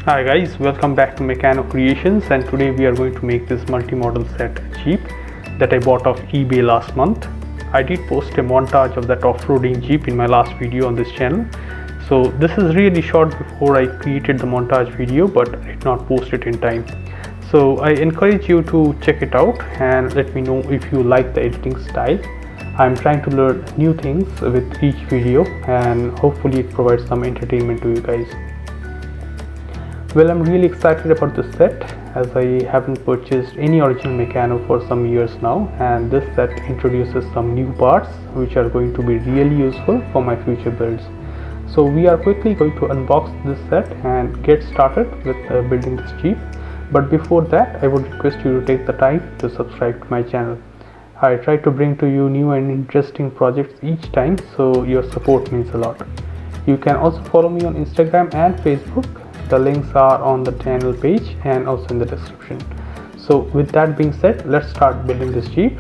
Hi guys, welcome back to Meccano Creations, and today we are going to make this multi-model set Jeep that I bought off eBay last month. I did post a montage of that off-roading Jeep in my last video on this channel. So this is really short before I created the montage video, but I did not post it in time. So I encourage you to check it out and let me know if you like the editing style. I'm trying to learn new things with each video and hopefully it provides some entertainment to you guys. Well, I'm really excited about this set as I haven't purchased any original Meccano for some years now, and this set introduces some new parts which are going to be really useful for my future builds. So we are quickly going to unbox this set and get started with building this Jeep. But before that, I would request you to take the time to subscribe to my channel. I try to bring to you new and interesting projects each time, so your support means a lot. You can also follow me on Instagram and Facebook. The links are on the channel page and also in the description. So with that being said, let's start building this Jeep.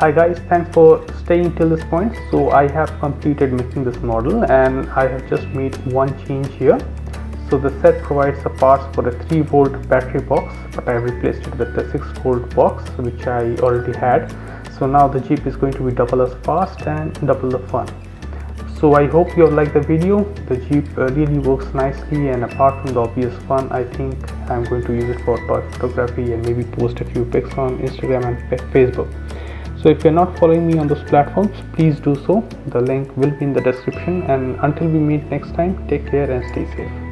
Hi guys, thanks for staying till this point. So I have completed making this model and I have just made one change here. So the set provides the parts for a 3-volt battery box, but I replaced it with a 6-volt box which I already had. So now the Jeep is going to be double as fast and double the fun. So I hope you have liked the video. The Jeep really works nicely, and apart from the obvious fun, I think I'm going to use it for toy photography and maybe post a few pics on Instagram and Facebook. So if you're not following me on those platforms, please do so. The link will be in the description, and until we meet next time, take care and stay safe.